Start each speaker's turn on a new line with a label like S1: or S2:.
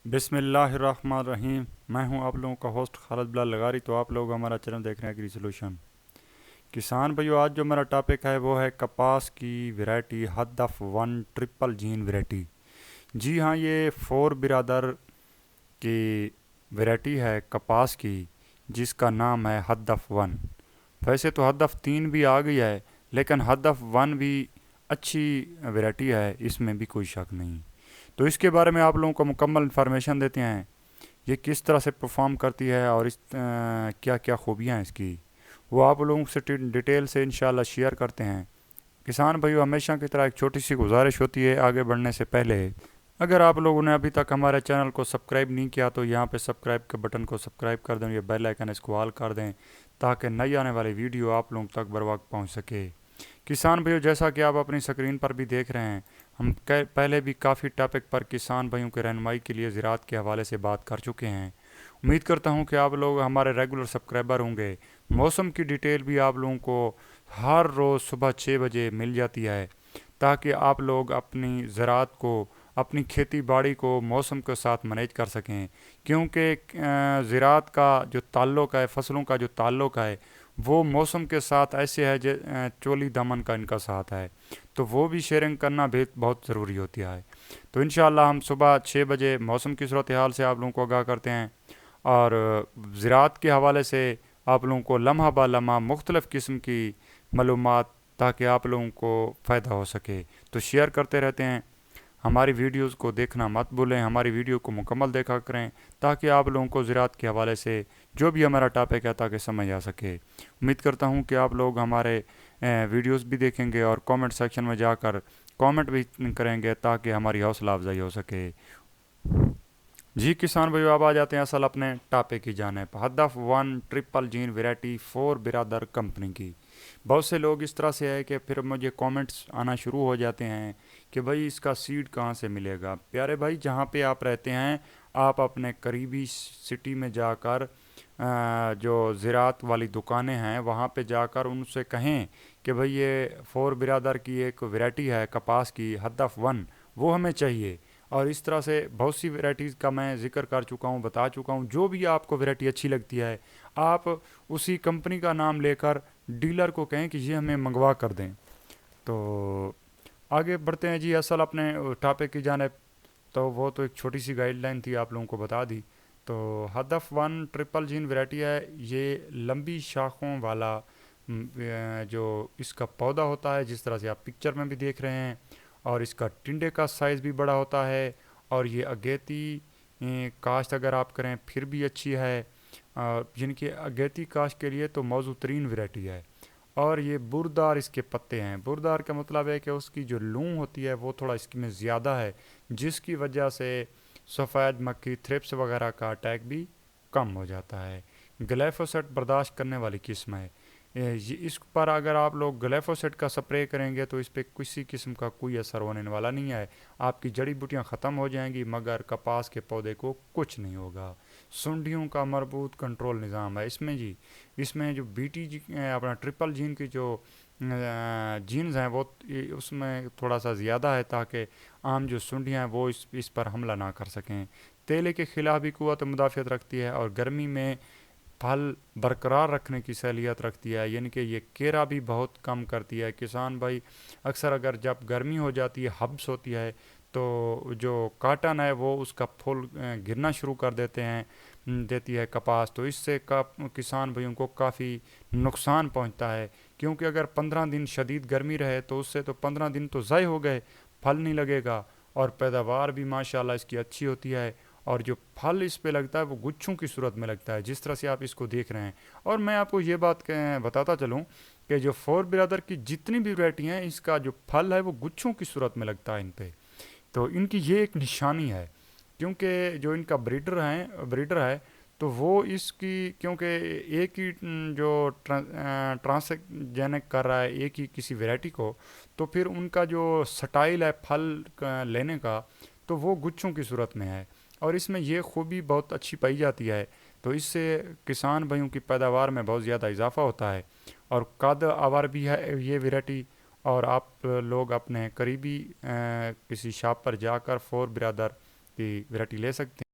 S1: बिस्मिल्लाहिर्रहमानिर्रहीम। मैं हूं आप लोगों का होस्ट खालिद बिलाल लगारी। तो आप लोग हमारा चैनल देख रहे हैं एग्री सोल्यूशन। किसान भाइयों, आज जो मेरा टॉपिक है वो है कपास की वैरायटी हदफ वन ट्रिपल जीन वैरायटी। जी हाँ, ये फोर बिरादर की वैरायटी है कपास की, जिसका नाम है हदफ वन। वैसे तो हदफ तीन भी आ गई है, लेकिन हदफ वन भी अच्छी वैरायटी है, इसमें भी कोई शक नहीं। तो इसके बारे में आप लोगों को मुकम्मल इन्फॉर्मेशन देते हैं, ये किस तरह से परफॉर्म करती है और क्या क्या खूबियाँ हैं इसकी, वो आप लोगों से डिटेल से इंशाल्लाह शेयर करते हैं। किसान भाइयों, हमेशा की तरह एक छोटी सी गुजारिश होती है आगे बढ़ने से पहले, अगर आप लोगों ने अभी तक हमारे चैनल को सब्सक्राइब नहीं किया तो यहाँ पे सब्सक्राइब के बटन को सब्सक्राइब कर दें, ये बेल आइकन इसको ऑल कर दें, ताकि नई आने वाली वीडियो आप लोगों तक बर वक्त पहुँच सके। किसान भाइयों, जैसा कि आप अपनी स्क्रीन पर भी देख रहे हैं, हम पहले भी काफ़ी टॉपिक पर किसान भाइयों के रहनुमाई के लिए ज़राअत के हवाले से बात कर चुके हैं। उम्मीद करता हूं कि आप लोग हमारे रेगुलर सब्सक्राइबर होंगे। मौसम की डिटेल भी आप लोगों को हर रोज़ सुबह 6 बजे मिल जाती है, ताकि आप लोग अपनी ज़राअत को, अपनी खेती बाड़ी को मौसम के साथ मैनेज कर सकें। क्योंकि ज़राअत का जो ताल्लुक़ है, फसलों का जो ताल्लुक़ है, वो मौसम के साथ ऐसे है चोली दामन का इनका साथ है, तो वो भी शेयरिंग करना भी बहुत ज़रूरी होती है। तो इंशाअल्लाह हम सुबह 6 बजे मौसम की सूरत हाल से आप लोगों को आगाह करते हैं, और ज़राअत के हवाले से आप लोगों को लम्हा बा लम्हा मुख्तलिफ़ किस्म की मालूमात, ताकि आप लोगों को फ़ायदा हो सके। तो शेयर करते रहते हैं, हमारी वीडियोस को देखना मत भूलें, हमारी वीडियो को मुकम्मल देखा करें, ताकि आप लोगों को ज़राअत के हवाले से जो भी हमारा टॉपिक है ताकि समझ आ सके। उम्मीद करता हूँ कि आप लोग हमारे वीडियोस भी देखेंगे और कमेंट सेक्शन में जाकर कमेंट भी करेंगे, ताकि हमारी हौसला अफजाई हो सके। जी किसान भाइयों, अब आ जाते हैं असल अपने टॉपिक की जानिब। हदफ one triple gene variety four बिरादर कंपनी की। बहुत से लोग इस तरह से है कि फिर मुझे कमेंट्स आना शुरू हो जाते हैं कि भाई इसका सीड कहाँ से मिलेगा। प्यारे भाई, जहाँ पे आप रहते हैं, आप अपने करीबी सिटी में जाकर जो ज़राअत वाली दुकानें हैं वहाँ पे जाकर उनसे कहें कि भाई ये फोर बिरादर की एक वैरायटी है कपास की हदफ वन, वो हमें चाहिए। और इस तरह से बहुत सी वैरायटीज़ का मैं ज़िक्र कर चुका हूँ, बता चुका हूँ। जो भी आपको वैरायटी अच्छी लगती है, आप उसी कंपनी का नाम लेकर डीलर को कहें कि ये हमें मंगवा कर दें। तो आगे बढ़ते हैं जी असल अपने टॉपिक की जानिब। तो वो तो एक छोटी सी गाइडलाइन थी, आप लोगों को बता दी। तो हदफ वन ट्रिपल जीन वैरायटी है, ये लंबी शाखों वाला जो इसका पौधा होता है, जिस तरह से आप पिक्चर में भी देख रहे हैं, और इसका टिंडे का साइज़ भी बड़ा होता है, और ये अगेती काश्त अगर आप करें फिर भी अच्छी है। जिनकी अगेती काश्त के लिए तो मौजू तरीन वैरायटी है। और ये बुरदार इसके पत्ते हैं। बुरदार का मतलब है कि उसकी जो लूं होती है वो थोड़ा इसकी में ज़्यादा है, जिसकी वजह से सफ़ेद मक्खी थ्रिप्स वगैरह का अटैक भी कम हो जाता है। ग्लाइफोसेट बर्दाश्त करने वाली किस्म है। ये इस पर अगर आप लोग ग्लाइफोसेट का स्प्रे करेंगे तो इस पर किसी किस्म का कोई असर होने वाला नहीं है। आपकी जड़ी बूटियाँ ख़त्म हो जाएंगी, मगर कपास के पौधे को कुछ नहीं होगा। सुंडियों का मरबूत कंट्रोल निज़ाम है इसमें जी। इसमें जो बीटी जी अपना ट्रिपल जीन की जो जीन्स हैं वो उसमें थोड़ा सा ज़्यादा है, ताकि आम जो सुंडियाँ हैं वो इस पर हमला ना कर सकें। तेले के ख़िलाफ़ भी क़ुव्वत मुदाफ़ियत रखती है, और गर्मी में फल बरकरार रखने की सहूलियत रखती है, यानी कि ये केरा भी बहुत कम करती है। किसान भाई, अक्सर अगर जब गर्मी हो जाती है, हब्स होती है, तो जो काटन है वो उसका फूल गिरना शुरू कर देती है कपास। तो इससे किसान भाइयों को काफ़ी नुकसान पहुंचता है, क्योंकि अगर 15 दिन शदीद गर्मी रहे तो उससे तो 15 दिन तो ज़ाय हो गए, फल नहीं लगेगा, और पैदावार भी माशाल्लाह इसकी अच्छी होती है। और जो फल इस पे लगता है वो गुच्छों की सूरत में लगता है, जिस तरह से आप इसको देख रहे हैं। और मैं आपको ये बात बताता चलूँ कि जो फोर ब्रदर की जितनी भी वैरायटी हैं, इसका जो फल है वो गुच्छों की सूरत में लगता है इन पे। तो इनकी ये एक निशानी है, क्योंकि जो इनका ब्रीडर है, तो वो इसकी, क्योंकि एक ही जो ट्रांसजेनिक कर रहा है एक ही किसी वैरायटी को, तो फिर उनका जो स्टाइल है फल लेने का, तो वो गुच्छों की सूरत में है। और इसमें ये खूबी बहुत अच्छी पाई जाती है, तो इससे किसान भाइयों की पैदावार में बहुत ज़्यादा इजाफा होता है, और कद आवर भी है ये वैरायटी। और आप लोग अपने करीबी किसी शॉप पर जाकर फोर ब्रदर की वैरायटी ले सकते हैं।